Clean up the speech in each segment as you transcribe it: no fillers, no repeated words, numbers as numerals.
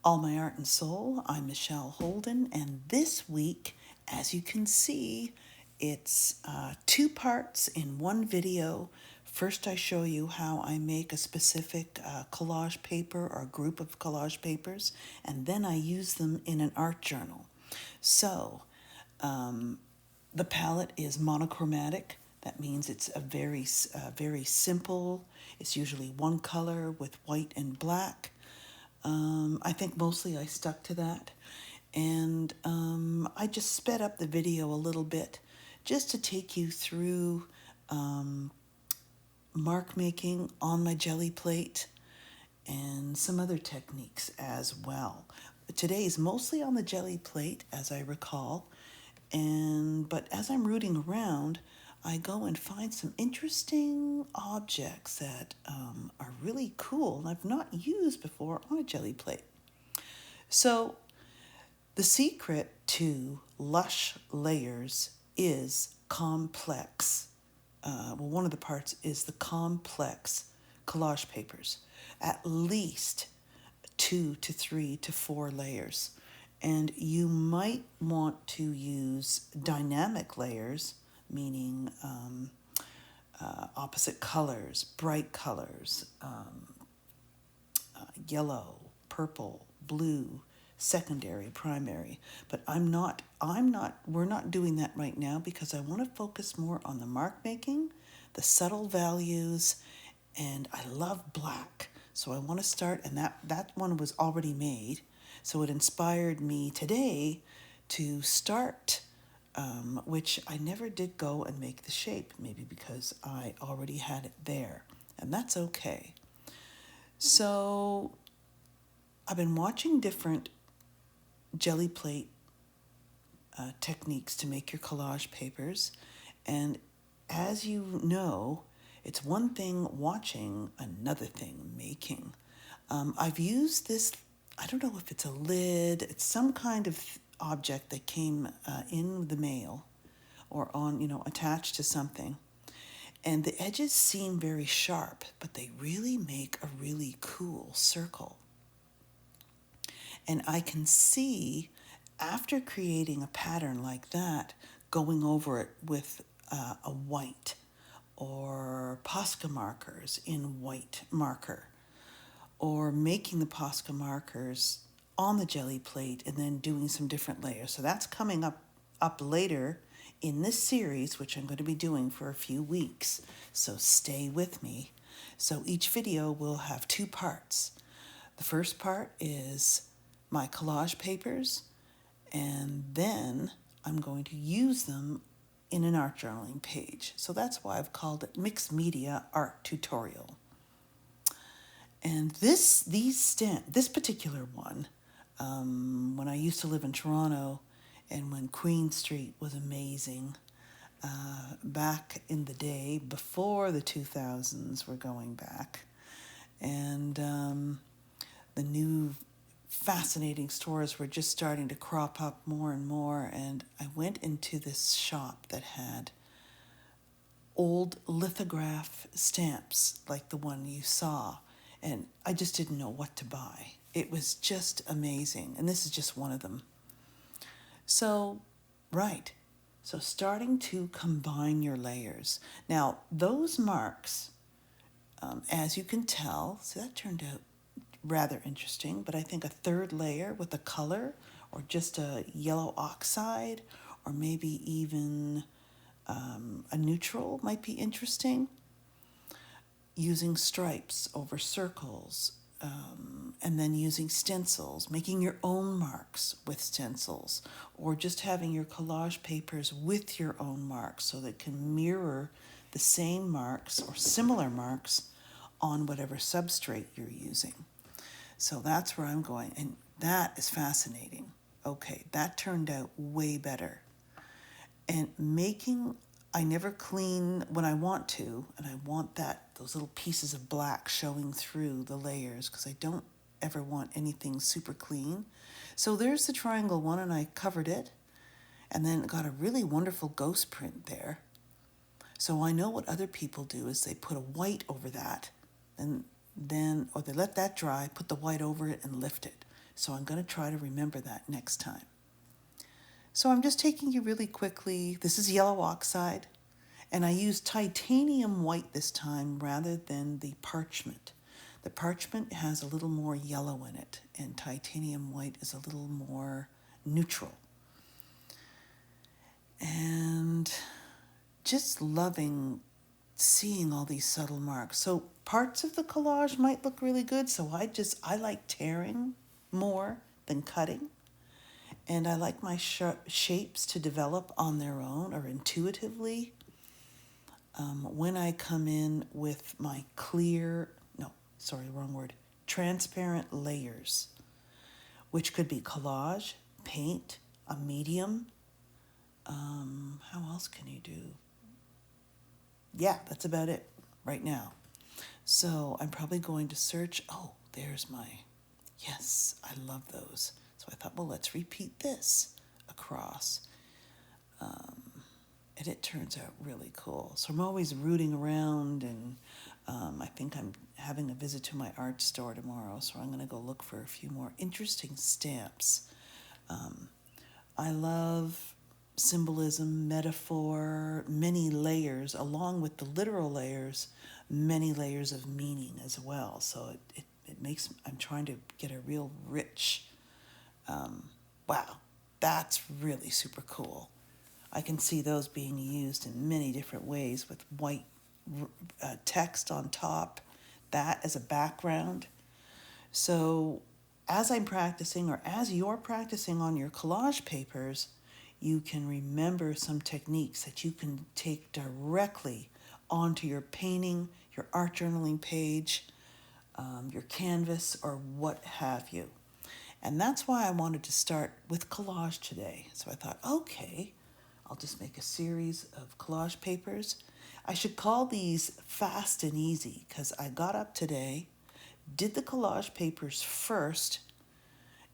All My Art and Soul. I'm Michelle Holden, and this week, as you can see, it's two parts in one video. First, I show you how I make a specific collage paper or group of collage papers, and then I use them in an art journal. So, the palette is monochromatic. That means it's a very simple. It's usually one color with white and black. I think mostly I stuck to that. And I just sped up the video a little bit just to take you through mark making on my jelly plate and some other techniques as well. Today is mostly on the jelly plate, as I recall. But as I'm rooting around, I go and find some interesting objects that are really cool and I've not used before on a jelly plate. So the secret to lush layers is complex. One of the parts is the complex collage papers, at least 2 to 3 to 4 layers. And you might want to use dynamic layers, meaning opposite colors, bright colors, yellow, purple, blue, secondary, primary. But we're not doing that right now because I want to focus more on the mark making, the subtle values, and I love black. So I want to start, and that one was already made. So it inspired me today to start, which I never did go and make the shape, maybe because I already had it there, and that's okay. So I've been watching different jelly plate techniques to make your collage papers, and as you know, it's one thing watching, another thing making. I've used this, I don't know if it's a lid, it's some kind of object that came in the mail or attached to something. And the edges seem very sharp, but they really make a really cool circle. And I can see, after creating a pattern like that, going over it with a white or Posca markers in white marker, or making the Posca markers on the jelly plate and then doing some different layers. So that's coming up later in this series, which I'm going to be doing for a few weeks. So stay with me. So each video will have 2 parts. The first part is my collage papers, and then I'm going to use them in an art journaling page. So that's why I've called it Mixed Media Art Tutorial. And this particular one, when I used to live in Toronto and when Queen Street was amazing, back in the day before the 2000s, we're going back, and the new fascinating stores were just starting to crop up more and more, and I went into this shop that had old lithograph stamps like the one you saw, and I just didn't know what to buy. It was just amazing, and this is just one of them. So starting to combine your layers. Now, those marks, as you can tell, so that turned out rather interesting, but I think a third layer with a color or just a yellow oxide or maybe even a neutral might be interesting. Using stripes over circles, and then using stencils, making your own marks with stencils, or just having your collage papers with your own marks so that it can mirror the same marks or similar marks on whatever substrate you're using. So that's where I'm going, and that is fascinating. Okay, that turned out way better. And I never clean when I want to, and I want those little pieces of black showing through the layers because I don't ever want anything super clean. So there's the triangle one, and I covered it, and then got a really wonderful ghost print there. So I know what other people do is they put a white over that, and then, or they let that dry, put the white over it and lift it. So I'm going to try to remember that next time. So I'm just taking you really quickly. This is yellow oxide, and I used titanium white this time rather than the parchment. The parchment has a little more yellow in it, and titanium white is a little more neutral. And just loving seeing all these subtle marks. So parts of the collage might look really good, so I like tearing more than cutting. And I like my shapes to develop on their own or intuitively. When I come in with my transparent layers, which could be collage, paint, a medium. How else can you do? Yeah, that's about it right now. So I'm probably going to search. Oh, there's yes, I love those. So I thought, well, let's repeat this across. And it turns out really cool. So I'm always rooting around, and I think I'm having a visit to my art store tomorrow, so I'm going to go look for a few more interesting stamps. I love symbolism, metaphor, many layers, along with the literal layers, many layers of meaning as well. So it makes, I'm trying to get a real rich, wow, that's really super cool. I can see those being used in many different ways with white text on top, that as a background. So as I'm practicing, or as you're practicing on your collage papers, you can remember some techniques that you can take directly onto your painting, your art journaling page, your canvas, or what have you. And that's why I wanted to start with collage today. So I thought, okay, I'll just make a series of collage papers. I should call these fast and easy because I got up today, did the collage papers first,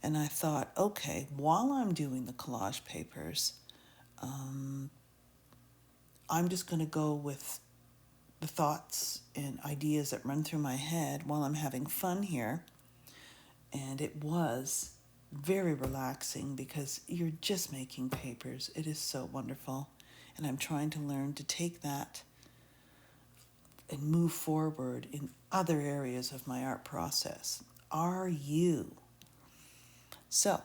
and I thought, okay, while I'm doing the collage papers, I'm just going to go with the thoughts and ideas that run through my head while I'm having fun here. And it was very relaxing because you're just making papers. It is so wonderful. And I'm trying to learn to take that and move forward in other areas of my art process. Are you? So,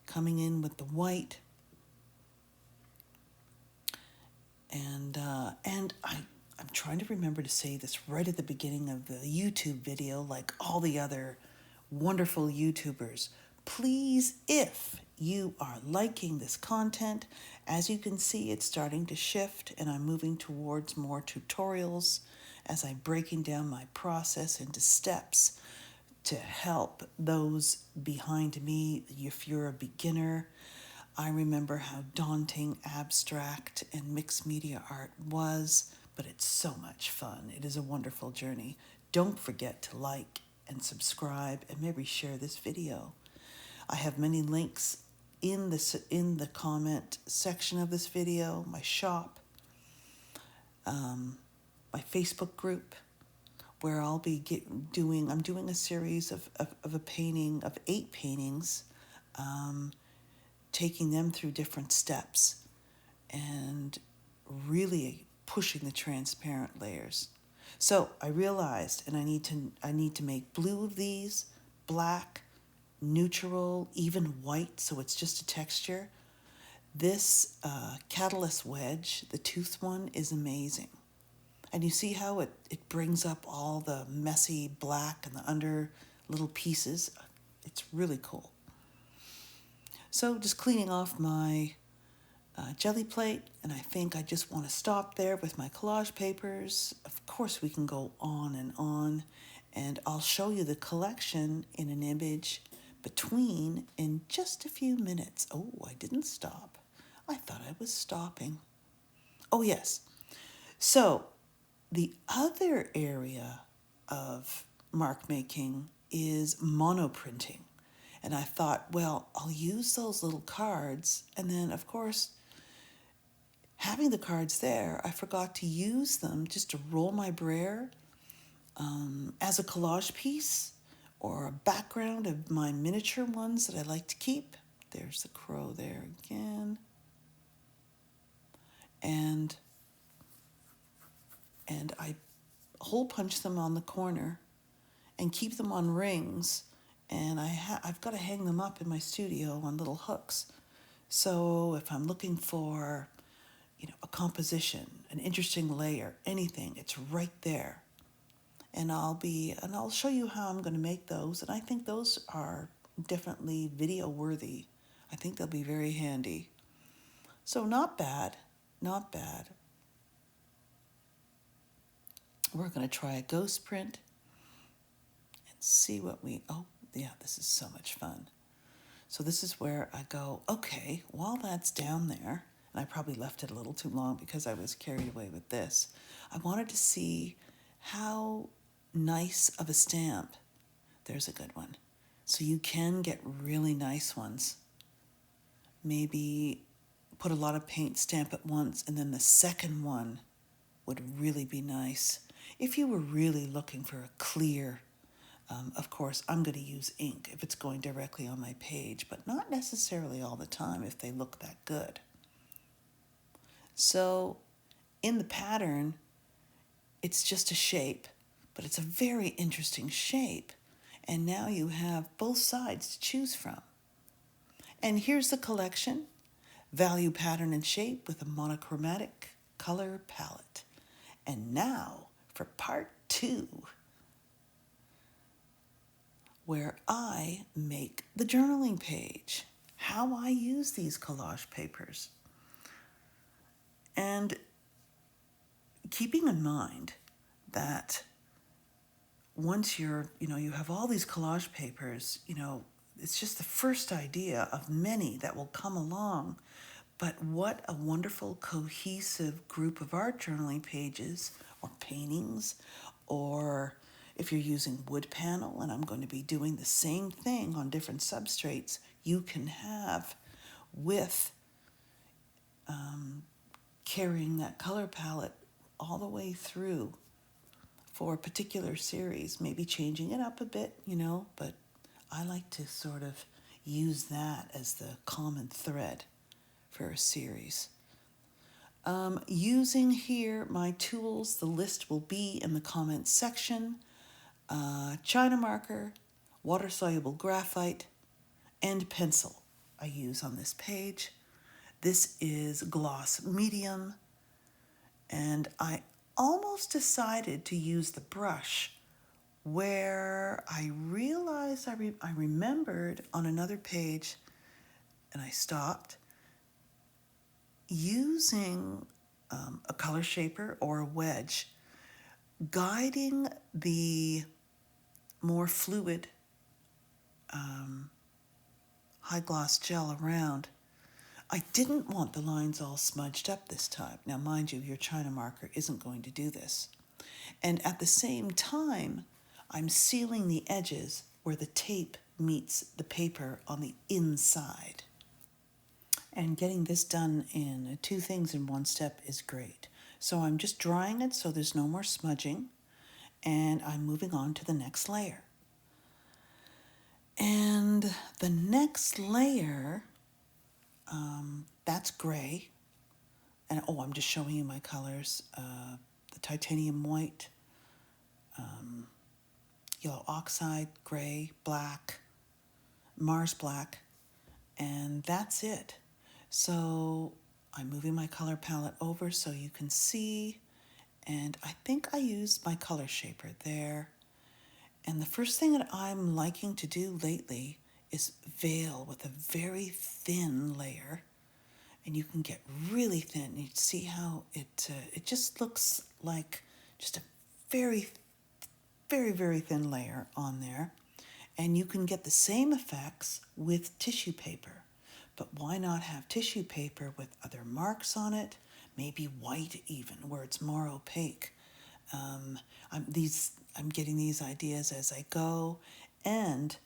coming in with the white, and I'm trying to remember to say this right at the beginning of the YouTube video, like all the other wonderful YouTubers. Please, if you are liking this content, as you can see, it's starting to shift, and I'm moving towards more tutorials as I'm breaking down my process into steps to help those behind me. If you're a beginner, I remember how daunting abstract and mixed media art was, but it's so much fun. It is a wonderful journey. Don't forget to like and subscribe and maybe share this video. I have many links in the comment section of this video, my shop, my Facebook group, where I'll be I'm doing a series of a painting, of 8 paintings, taking them through different steps and really pushing the transparent layers. So I realized, and I need to make blue of these, black, neutral, even white, so it's just a texture. This catalyst wedge, the tooth one, is amazing. And you see how it brings up all the messy black and the under little pieces. It's really cool. So just cleaning off my jelly plate, and I think I just want to stop there with my collage papers. Of course, we can go on, and I'll show you the collection in an image between in just a few minutes. Oh, I didn't stop. I thought I was stopping. Oh, yes. So the other area of mark making is monoprinting. And I thought, well, I'll use those little cards. And then, of course, having the cards there, I forgot to use them just to roll my brayer as a collage piece or a background of my miniature ones that I like to keep. There's the crow there again. And I hole punch them on the corner and keep them on rings. And I've got to hang them up in my studio on little hooks. So if I'm looking for, a composition, an interesting layer, anything, it's right there. And I'll show you how I'm going to make those. And I think those are definitely video worthy. I think they'll be very handy. So not bad, not bad. We're going to try a ghost print and see what oh yeah, this is so much fun. So this is where I go, okay, while that's down there, and I probably left it a little too long because I was carried away with this, I wanted to see how nice of a stamp. There's a good one. So you can get really nice ones. Maybe put a lot of paint, stamp at once, and then the second one would really be nice. If you were really looking for a clear, of course, I'm going to use ink if it's going directly on my page, but not necessarily all the time if they look that good. So in the pattern, it's just a shape, but it's a very interesting shape. And now you have both sides to choose from. And here's the collection: value, pattern, and shape with a monochromatic color palette. And now for part 2, where I make the journaling page, how I use these collage papers. And keeping in mind that once you have all these collage papers, it's just the first idea of many that will come along. But what a wonderful cohesive group of art journaling pages or paintings, or if you're using wood panel, and I'm going to be doing the same thing on different substrates, you can have with carrying that color palette all the way through for a particular series, maybe changing it up a bit, but I like to sort of use that as the common thread for a series. Using here my tools, the list will be in the comments section. China marker, water-soluble graphite, and pencil I use on this page. This is gloss medium, and I almost decided to use the brush where I realized I remembered on another page, and I stopped, using a color shaper or a wedge, guiding the more fluid high gloss gel around. I didn't want the lines all smudged up this time. Now, mind you, your China marker isn't going to do this. And at the same time, I'm sealing the edges where the tape meets the paper on the inside. And getting this done in 2 things in 1 step is great. So I'm just drying it so there's no more smudging, and I'm moving on to the next layer. And the next layer, that's gray. And I'm just showing you my colors. The titanium white, yellow oxide, gray, black, Mars black, and that's it. So I'm moving my color palette over so you can see, and I think I used my color shaper there. And the first thing that I'm liking to do lately is veil with a very thin layer. And you can get really thin. You see how it just looks like just a very, very, very thin layer on there. And you can get the same effects with tissue paper. But why not have tissue paper with other marks on it? Maybe white even, where it's more opaque. I'm getting these ideas as I go, and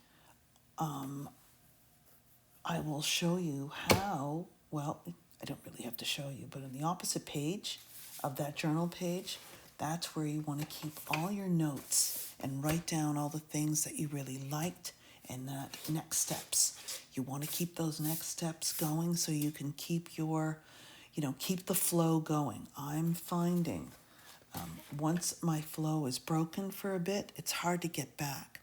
I will show you how. Well, I don't really have to show you, but on the opposite page of that journal page, That's where you want to keep all your notes and write down all the things that you really liked and that next steps. You want to keep those next steps going so you can keep your, keep the flow going. I'm finding once my flow is broken for a bit, it's hard to get back.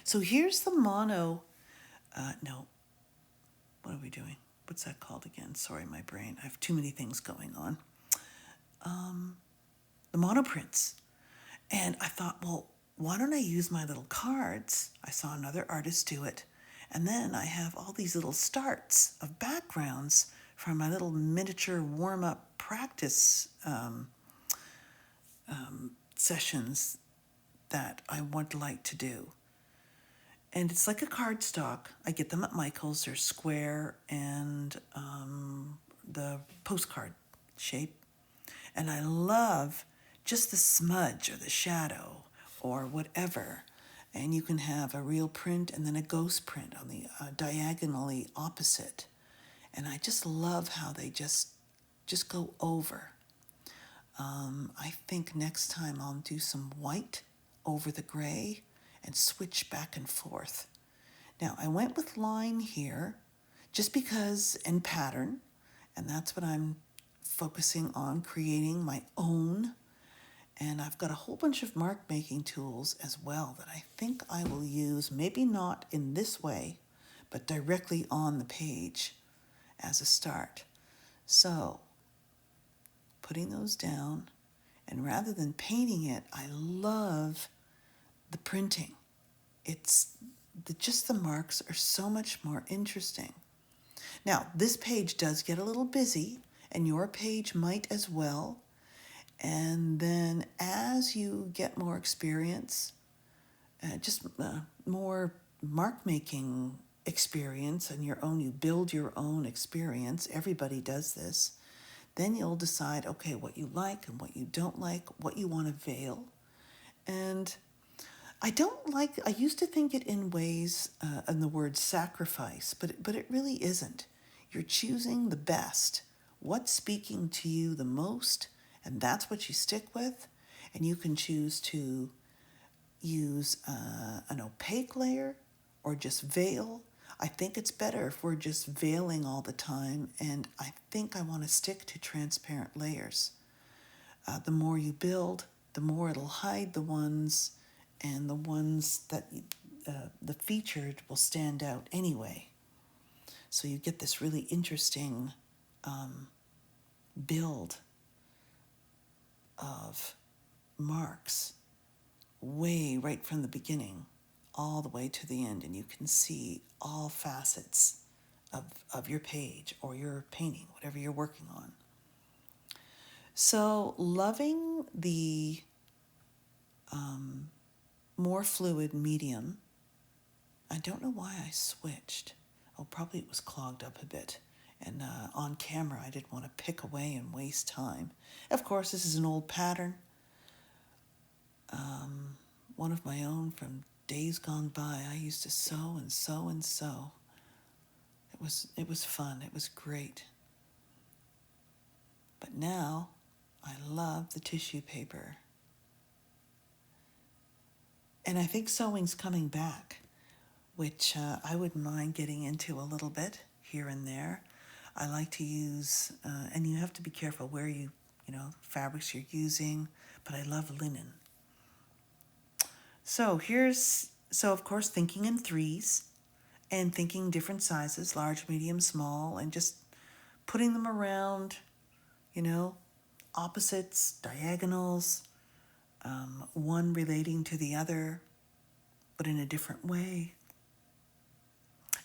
So here's the no, what are we doing? What's that called again? Sorry, my brain. I have too many things going on. The monoprints. And I thought, well, why don't I use my little cards? I saw another artist do it. And then I have all these little starts of backgrounds from my little miniature warm-up practice sessions that I would like to do. And it's like a cardstock. I get them at Michael's. They're square and the postcard shape. And I love just the smudge or the shadow or whatever. And you can have a real print and then a ghost print on the diagonally opposite. And I just love how they just go over. I think next time I'll do some white over the gray and switch back and forth. Now, I went with line here just because, and pattern, and that's what I'm focusing on, creating my own. And I've got a whole bunch of mark making tools as well that I think I will use, maybe not in this way, but directly on the page as a start. So, putting those down, and rather than painting it, I love the printing. Just the marks are so much more interesting. Now, this page does get a little busy, and your page might as well. And then as you get more experience, more mark making experience and you build your own experience. Everybody does this. Then you'll decide, okay, what you like and what you don't like, what you want to veil. And I used to think it in ways, in the word sacrifice, but it really isn't. You're choosing the best, what's speaking to you the most, and that's what you stick with. And you can choose to use an opaque layer or just veil. I think it's better if we're just veiling all the time, and I think I want to stick to transparent layers. The more you build, the more it'll hide the ones, and the ones that the featured will stand out anyway. So you get this really interesting build of marks right from the beginning all the way to the end, and you can see all facets of your page or your painting, whatever you're working on. So loving the more fluid medium. I don't know why I switched. Oh, probably it was clogged up a bit. And on camera, I didn't want to pick away and waste time. Of course, this is an old pattern. One of my own from days gone by. I used to sew and sew and sew. It was fun. It was great. But now, I love the tissue paper. And I think sewing's coming back, which I wouldn't mind getting into a little bit here and there. I like to use, and you have to be careful where fabrics you're using, but I love linen. So of course, thinking in threes and thinking different sizes, large, medium, small, and just putting them around, opposites, diagonals, one relating to the other, but in a different way.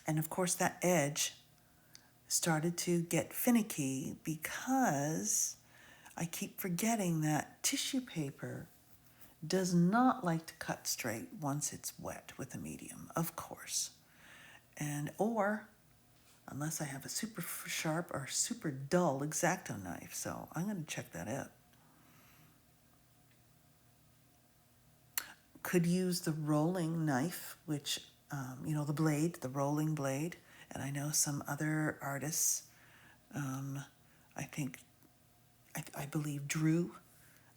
And of course, that edge started to get finicky because I keep forgetting that tissue paper does not like to cut straight once it's wet with a medium, of course. Or unless I have a super sharp or super dull X-Acto knife. So I'm going to check that out. Could use the rolling knife, which, the blade, the rolling blade. And I know some other artists, I believe Drew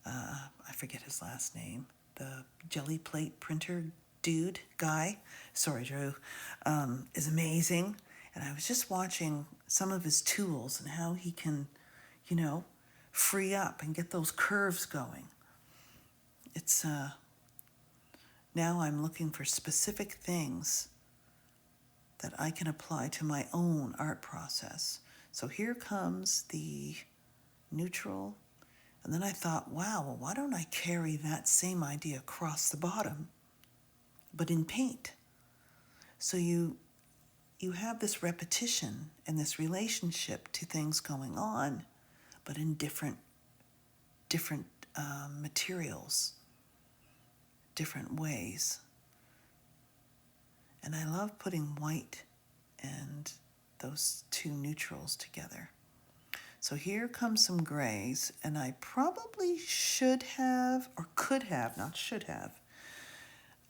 I forget his last name, the jelly plate printer dude guy, sorry Drew, is amazing. And I was just watching some of his tools and how he can, you know, free up and get those curves going. It's now I'm looking for specific things that I can apply to my own art process. So here comes the neutral. And then I thought, wow, well, why don't I carry that same idea across the bottom, but in paint? So you have this repetition and this relationship to things going on, but in different materials, different ways. And I love putting white and those two neutrals together. So here comes some grays, and I probably should have, or could have, not should have,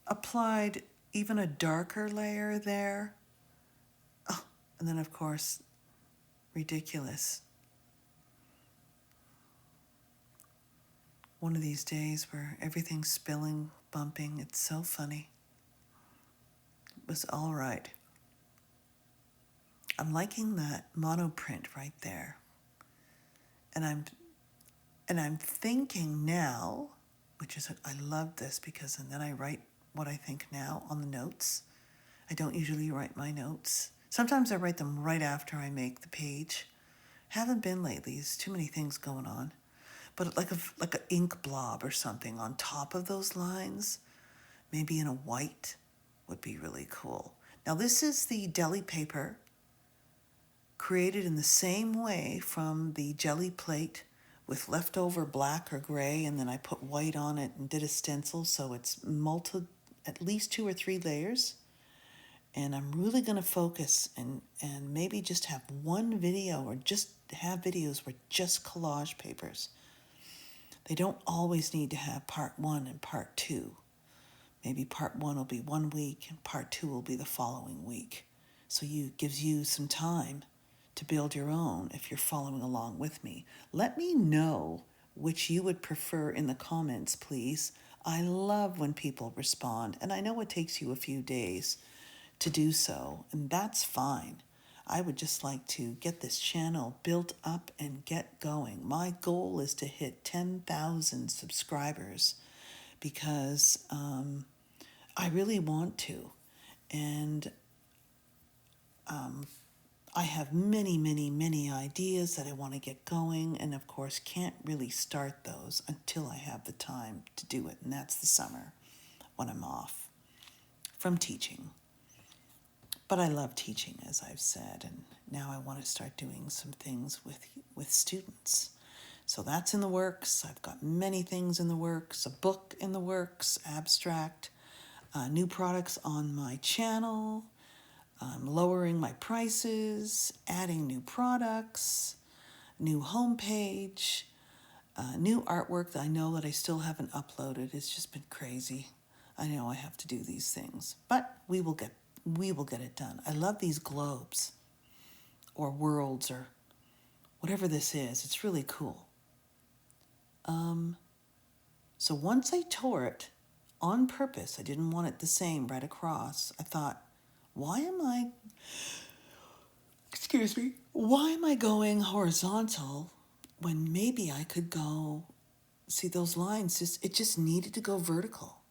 applied even a darker layer there. Oh, and then of course, ridiculous. One of these days where everything's spilling, bumping, it's so funny. It was all right. I'm liking that mono print right there. And I'm thinking now, which is, I love this because, and then I write what I think now on the notes. I don't usually write my notes. Sometimes I write them right after I make the page. Haven't been lately. There's too many things going on. But like an ink blob or something on top of those lines, maybe in a white, would be really cool. Now this is the deli paper, created in the same way from the jelly plate with leftover black or gray, and then I put white on it and did a stencil, so it's at least 2 or 3 layers. And I'm really going to focus and maybe just have one video, or just have videos with just collage papers. They don't always need to have part 1 and part 2. Maybe part 1 will be 1 week and part 2 will be the following week. So gives you some time to build your own if you're following along with me. Let me know which you would prefer in the comments, please. I love when people respond, and I know it takes you a few days to do so, and that's fine. I would just like to get this channel built up and get going. My goal is to hit 10,000 subscribers because I really want to. And I have many, many, many ideas that I want to get going, and of course can't really start those until I have the time to do it, and that's the summer when I'm off from teaching. But I love teaching, as I've said, and now I want to start doing some things with students. So that's in the works. I've got many things in the works, a book in the works, abstract, new products on my channel. I'm lowering my prices, adding new products, new homepage, new artwork that I know that I still haven't uploaded. It's just been crazy. I know I have to do these things, but we will get it done. I love these globes or worlds or whatever this is. It's really cool. So once I tore it on purpose, I didn't want it the same right across. I thought, why am I going horizontal when maybe I could go, see those lines, it just needed to go vertical,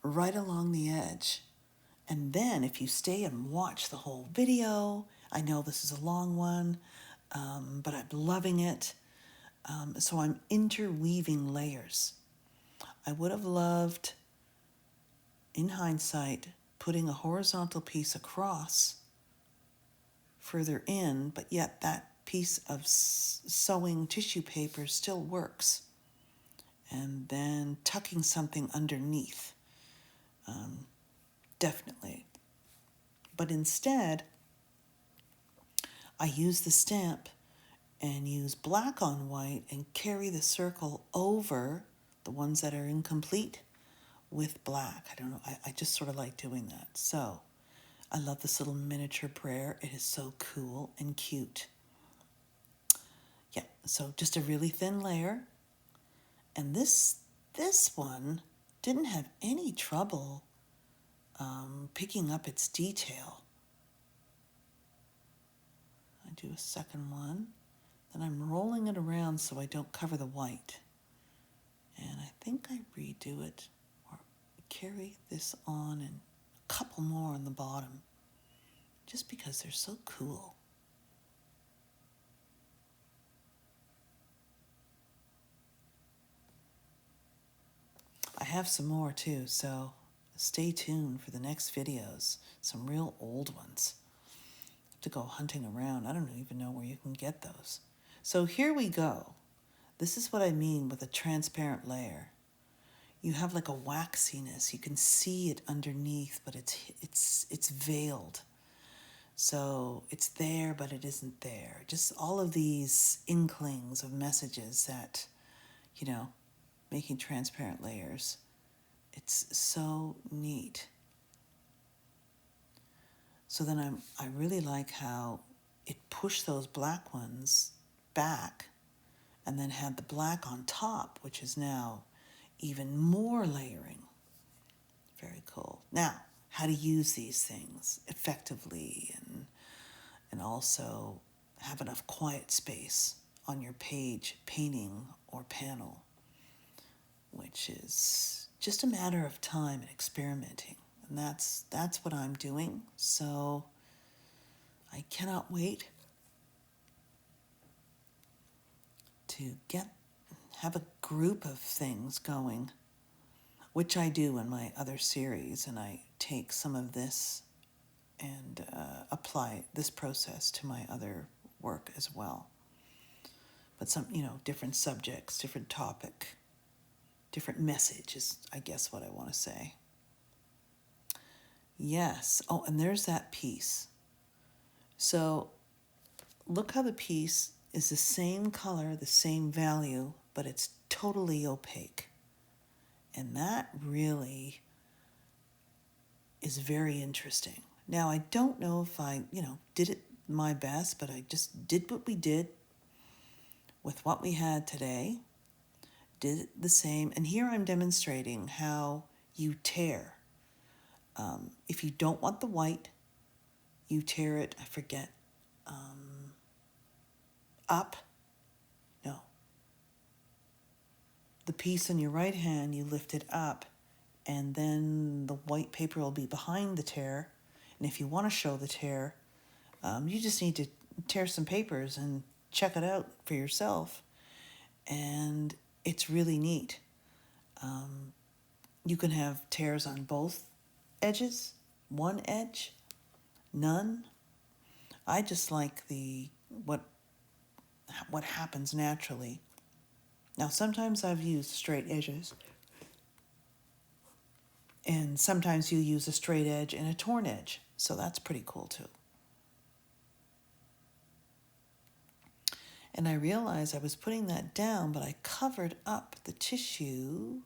right along the edge. And then if you stay and watch the whole video, I know this is a long one, but I'm loving it. So I'm interweaving layers. I would have loved, in hindsight, putting a horizontal piece across further in, but yet that piece of sewing tissue paper still works. And then tucking something underneath, definitely. But instead, I use the stamp and use black on white and carry the circle over the ones that are incomplete with black. I don't know, I just sort of like doing that. So I love this little miniature prayer. It is so cool and cute. Yeah, so just a really thin layer. And this one didn't have any trouble picking up its detail. I do a second one, then I'm rolling it around so I don't cover the white. And I think I redo it or carry this on and a couple more on the bottom just because they're so cool. I have some more too, so stay tuned for the next videos, some real old ones. I have to go hunting around. I don't even know where you can get those. So here we go. This is what I mean with a transparent layer. You have like a waxiness. You can see it underneath, but it's veiled. So it's there, but it isn't there. Just all of these inklings of messages that, making transparent layers. It's so neat. So then I really like how it pushed those black ones back and then had the black on top, which is now even more layering. Very cool. Now, how to use these things effectively and also have enough quiet space on your page, painting, or panel, which is just a matter of time and experimenting. And that's what I'm doing. So I cannot wait to have a group of things going, which I do in my other series, and I take some of this and apply this process to my other work as well. But some, different subjects, different topic, different message is, I guess, what I want to say. Yes. Oh, and there's that piece. So look how the piece is the same color, the same value, but it's totally opaque. And that really is very interesting. Now, I don't know if I, did it my best, but I just did what we did with what we had today, did it the same. And here I'm demonstrating how you tear. If you don't want the white, you tear it, I forget, up. No. The piece in your right hand, you lift it up, and then the white paper will be behind the tear. And if you want to show the tear, you just need to tear some papers and check it out for yourself. And it's really neat. You can have tears on both edges, one edge, none. I just like what happens naturally. Now, sometimes I've used straight edges, and sometimes you use a straight edge and a torn edge, so that's pretty cool too. And I realized I was putting that down, but I covered up the tissue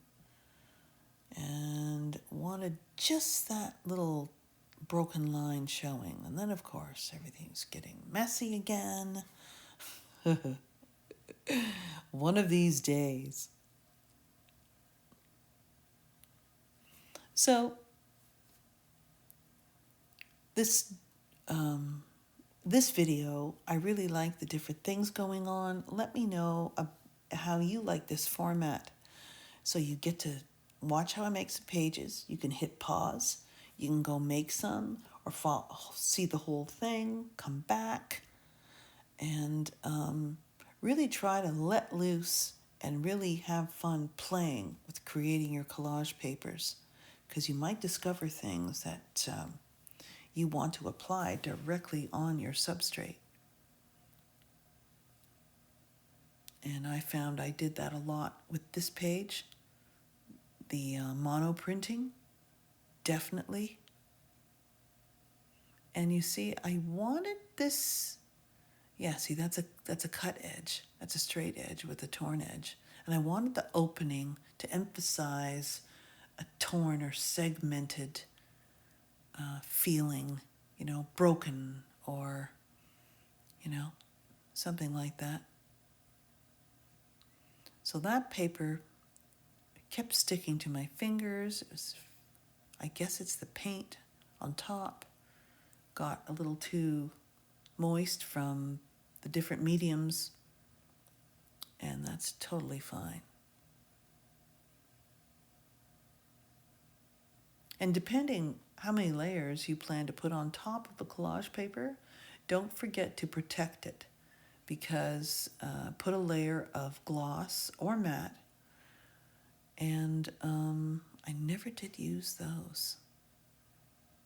and wanted just that little broken line showing. And then, of course, everything's getting messy again. One of these days. So this video, I really like the different things going on. Let me know how you like this format. So you get to watch how I make some pages. You can hit pause. You can go make some or see the whole thing, come back, and really try to let loose and really have fun playing with creating your collage papers, because you might discover things that you want to apply directly on your substrate. And I found I did that a lot with this page. The mono printing, definitely. And you see, I wanted this. Yeah, see, that's a cut edge. That's a straight edge with a torn edge. And I wanted the opening to emphasize a torn or segmented feeling, broken or, something like that. So that paper kept sticking to my fingers. I guess it's the paint on top got a little too moist from the different mediums, and that's totally fine. And depending how many layers you plan to put on top of a collage paper, don't forget to protect it, because put a layer of gloss or matte, and I never did use those.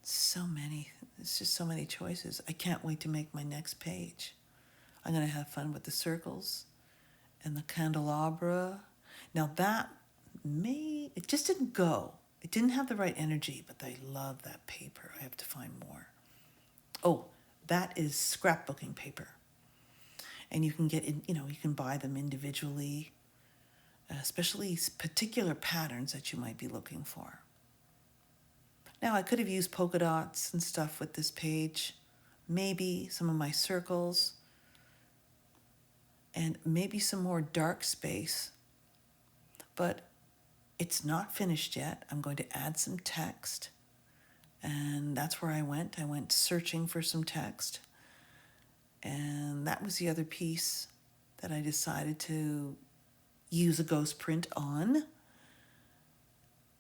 So many, it's just so many choices. I can't wait to make my next page. I'm gonna have fun with the circles and the candelabra. Now it just didn't go. It didn't have the right energy, but I love that paper. I have to find more. Oh, that is scrapbooking paper. And you can you can buy them individually, especially particular patterns that you might be looking for. Now, I could have used polka dots and stuff with this page, maybe some of my circles, and maybe some more dark space, but it's not finished yet. I'm going to add some text, and that's where I went. I went searching for some text, and that was the other piece that I decided to use a ghost print on.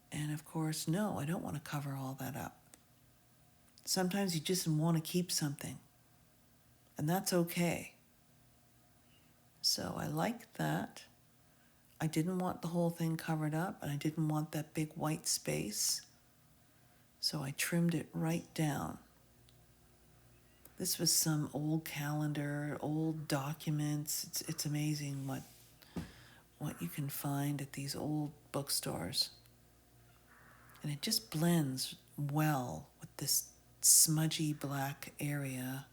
And of course, no, I don't want to cover all that up. Sometimes you just want to keep something, and that's okay. So I like that. I didn't want the whole thing covered up, and I didn't want that big white space. So I trimmed it right down. This was some old calendar, old documents. It's amazing what you can find at these old bookstores. And it just blends well with this smudgy black area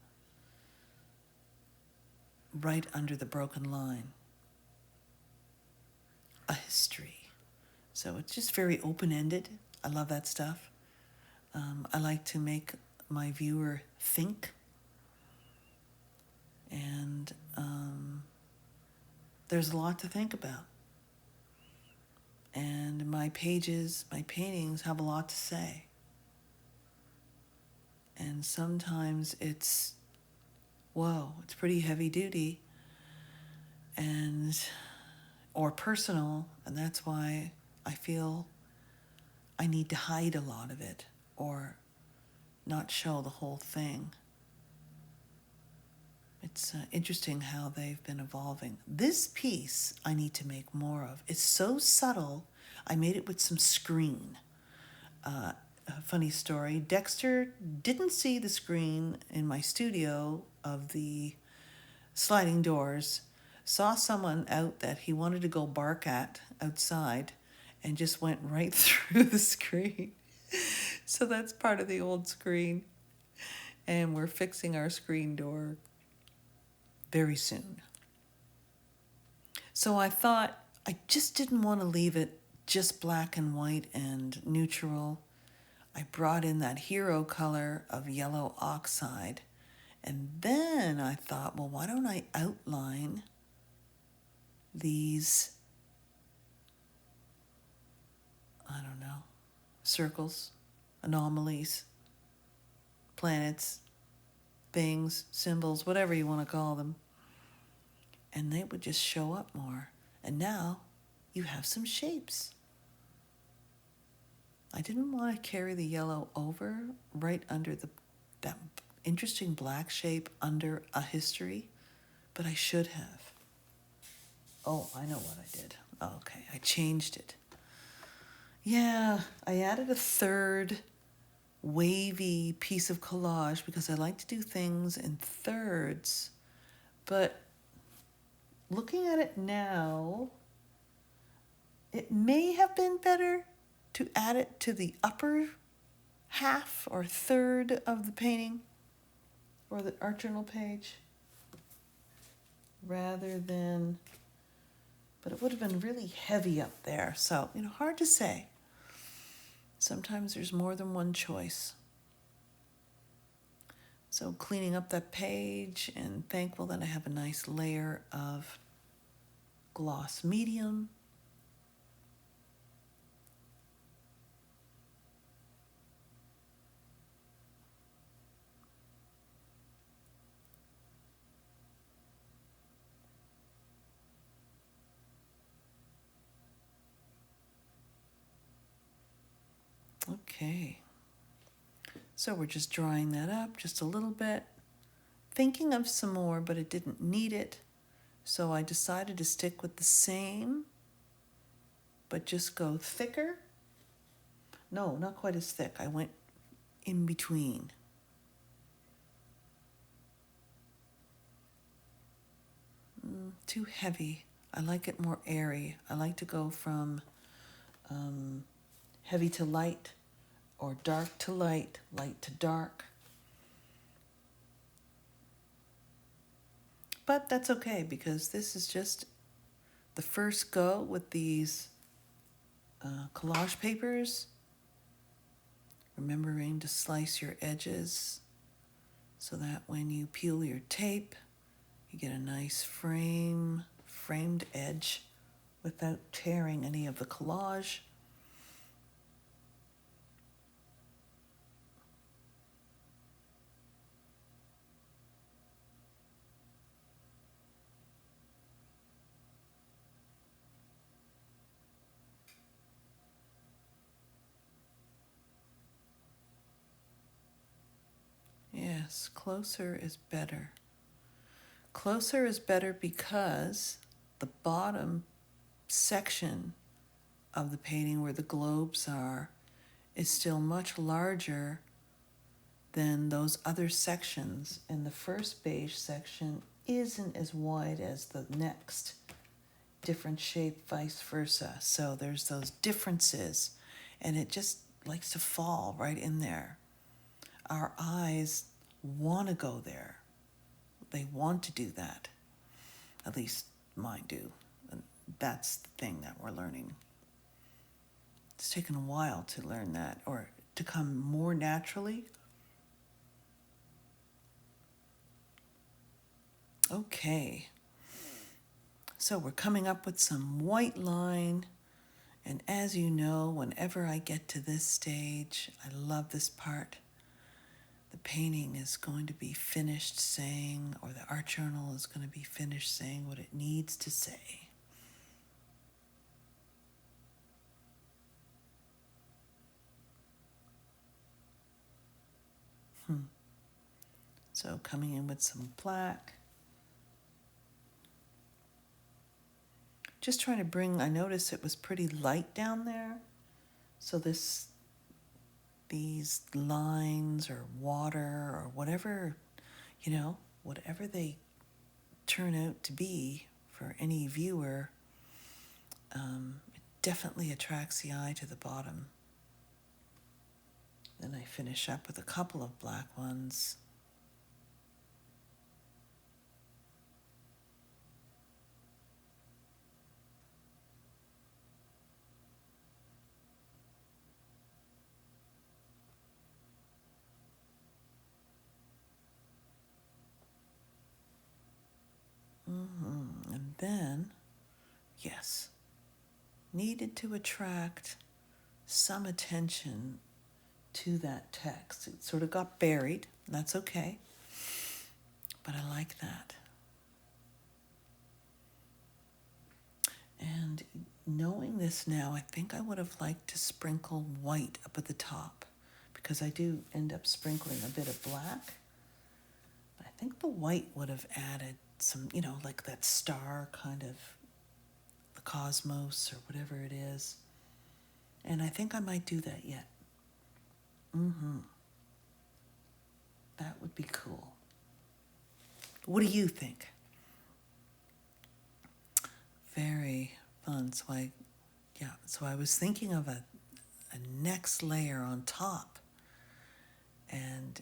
right under the broken line. A history. So it's just very open-ended. I love that stuff. I like to make my viewer think. And there's a lot to think about. And my paintings have a lot to say. And sometimes it's pretty heavy duty or personal, and that's why I feel I need to hide a lot of it or not show the whole thing. It's interesting how they've been evolving. This piece I need to make more of. It's so subtle. I made it with some screen. A funny story, Dexter didn't see the screen in my studio of the sliding doors, saw someone out that he wanted to go bark at outside, and just went right through the screen. So that's part of the old screen. And we're fixing our screen door very soon. So I thought I just didn't want to leave it just black and white and neutral. I brought in that hero color of yellow oxide. And then I thought, well, why don't I outline these, circles, anomalies, planets, things, symbols, whatever you want to call them. And they would just show up more. And now you have some shapes. I didn't want to carry the yellow over right under that interesting black shape under a history, but I should have. Oh, I know what I did. Okay, I changed it. Yeah, I added a third wavy piece of collage because I like to do things in thirds, but looking at it now, it may have been better to add it to the upper half or third of the painting or the art journal page rather than, but it would have been really heavy up there. So, hard to say. Sometimes there's more than one choice. So cleaning up that page, and thankful that I have a nice layer of gloss medium. Okay. So we're just drawing that up just a little bit. Thinking of some more, but it didn't need it. So I decided to stick with the same, but just go thicker. No, not quite as thick. I went in between. Too heavy. I like it more airy. I like to go from heavy to light, or dark to light, light to dark. But that's okay, because this is just the first go with these collage papers. Remembering to slice your edges so that when you peel your tape, you get a nice framed edge without tearing any of the collage. Yes, closer is better. Closer is better because the bottom section of the painting where the globes are is still much larger than those other sections, and the first beige section isn't as wide as the next. Different shape, vice versa. So there's those differences, and it just likes to fall right in there. Our eyes want to go there. They want to do that. At least mine do. And that's the thing that we're learning. It's taken a while to learn that, or to come more naturally. Okay. So we're coming up with some white line. And as you know, whenever I get to this stage, I love this part. The painting is going to be finished saying, or the art journal is going to be finished saying what it needs to say. So coming in with some black. Just trying to bring, I noticed it was pretty light down there. So these lines or water or whatever, whatever they turn out to be for any viewer, it definitely attracts the eye to the bottom. Then I finish up with a couple of black ones. And then, yes, needed to attract some attention to that text. It sort of got buried. That's okay. But I like that. And knowing this now, I think I would have liked to sprinkle white up at the top, because I do end up sprinkling a bit of black. But I think the white would have added some, like that star kind of, the cosmos or whatever it is. And I think I might do that yet. That would be cool. What do you think? Very fun. So I was thinking of a next layer on top. And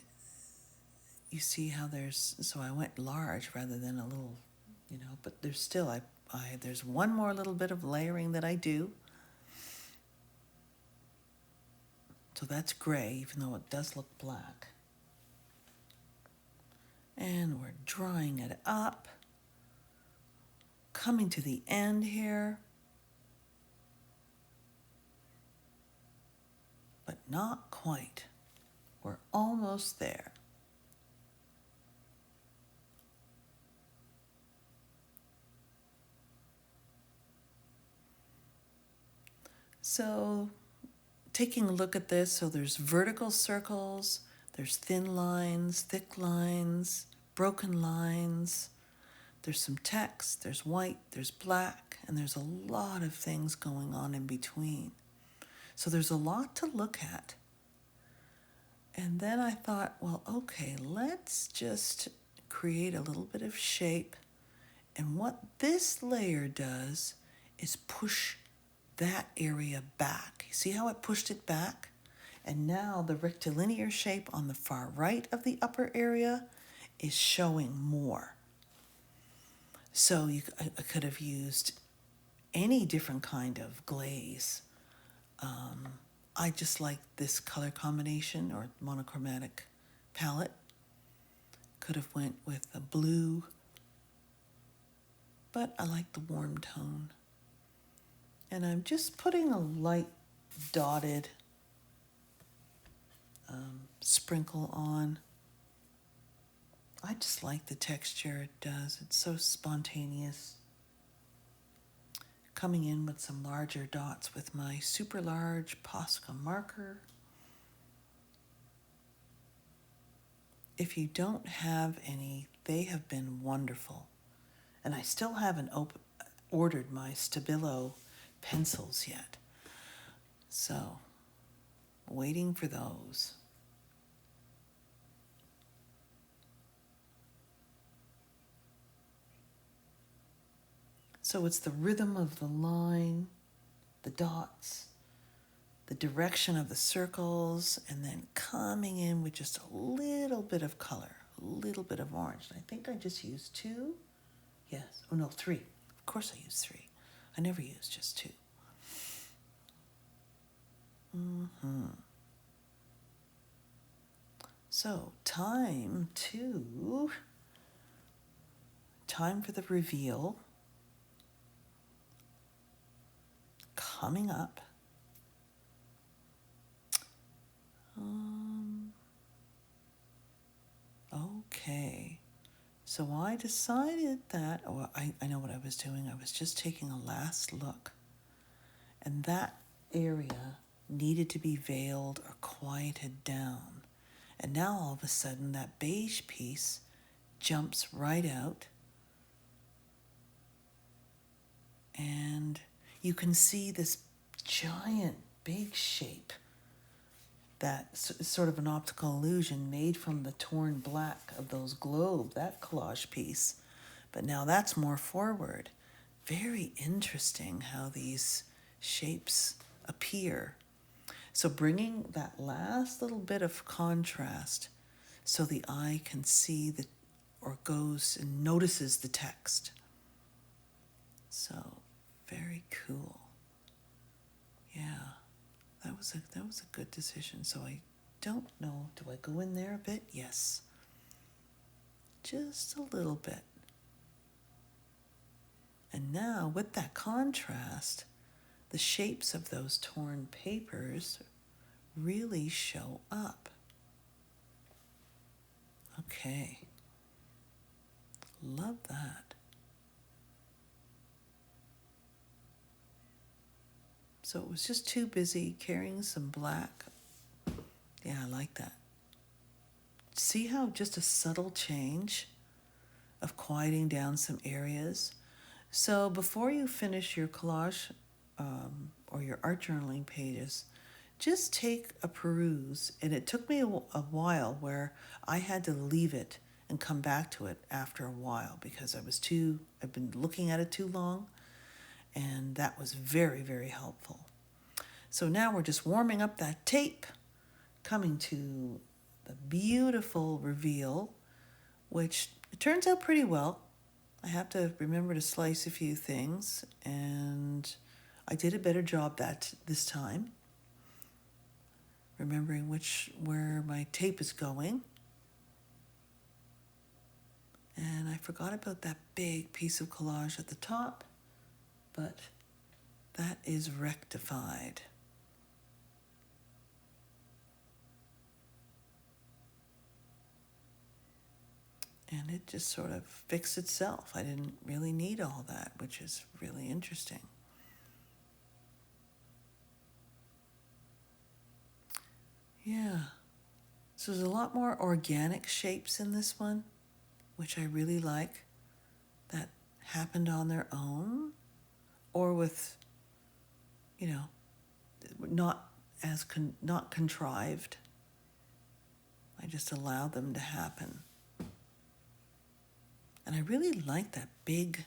you see how so I went large rather than a little, but there's still, there's one more little bit of layering that I do. So that's gray, even though it does look black. And we're drawing it up. Coming to the end here. But not quite. We're almost there. So taking a look at this, so there's vertical circles, there's thin lines, thick lines, broken lines, there's some text, there's white, there's black, and there's a lot of things going on in between. So there's a lot to look at. And then I thought, well, okay, let's just create a little bit of shape. And what this layer does is push that area back. You see how it pushed it back? And now the rectilinear shape on the far right of the upper area is showing more. So I could have used any different kind of glaze. I just like this color combination or monochromatic palette. Could have went with a blue, but I like the warm tone. And I'm just putting a light dotted sprinkle on. I just like the texture it does. It's so spontaneous. Coming in with some larger dots with my super large Posca marker. If you don't have any, they have been wonderful. And I still haven't ordered my Stabilo pencils yet. So, waiting for those. So it's the rhythm of the line, the dots, the direction of the circles, and then coming in with just a little bit of color, a little bit of orange. And I think I just used 2. Yes. Oh, no, 3. Of course I used 3. I never use just 2. So, time for the reveal. Coming up. Okay. So I decided that, I know what I was doing. I was just taking a last look. And that area needed to be veiled or quieted down. And now all of a sudden that beige piece jumps right out. And you can see this giant big shape that is sort of an optical illusion made from the torn black of those globe, that collage piece. But now that's more forward. Very interesting how these shapes appear. So bringing that last little bit of contrast so the eye can see or goes and notices the text. So very cool. Yeah. That was a good decision. So I don't know. Do I go in there a bit? Yes. Just a little bit. And now with that contrast, the shapes of those torn papers really show up. Okay. Love that. So it was just too busy carrying some black. Yeah, I like that. See how just a subtle change of quieting down some areas? So before you finish your collage or your art journaling pages, just take a peruse. And it took me a while where I had to leave it and come back to it after a while because I've been looking at it too long. And that was very, very helpful. So now we're just warming up that tape, coming to the beautiful reveal, which it turns out pretty well. I have to remember to slice a few things, and I did a better job this time, remembering where my tape is going. And I forgot about that big piece of collage at the top, but that is rectified. And it just sort of fixed itself. I didn't really need all that, which is really interesting. Yeah. So there's a lot more organic shapes in this one, which I really like, that happened on their own or with, you know, not not contrived. I just allow them to happen. And I really like that big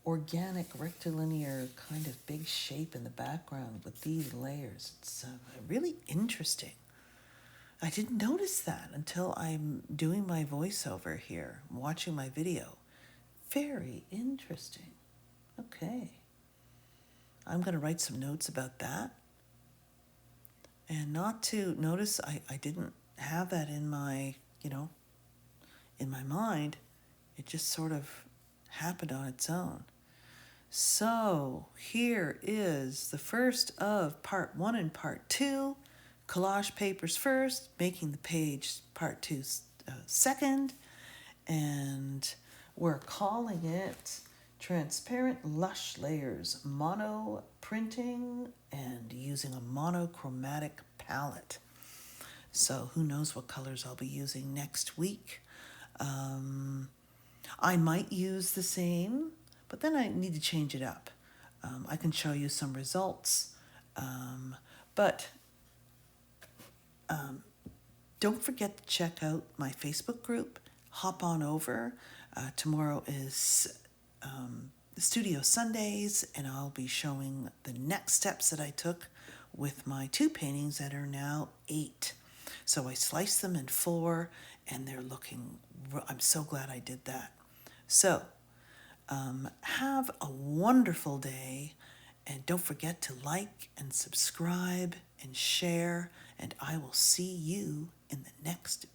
organic rectilinear kind of big shape in the background with these layers. It's really interesting. I didn't notice that until I'm doing my voiceover here, watching my video. Very interesting. Okay. I'm going to write some notes about that. And not to notice, I didn't have that in my, in my mind. It just sort of happened on its own. So here is the first of part 1 and part 2. Collage papers first, making the page part 2 second. And we're calling it Transparent Lush Layers Mono Printing and using a monochromatic palette. So who knows what colors I'll be using next week. I might use the same, but then I need to change it up. I can show you some results, but don't forget to check out my Facebook group. Hop on over. Tomorrow is Studio Sundays, and I'll be showing the next steps that I took with my 2 paintings that are now 8. So I sliced them in 4, and they're looking, I'm so glad I did that. So have a wonderful day, and don't forget to like and subscribe and share, and I will see you in the next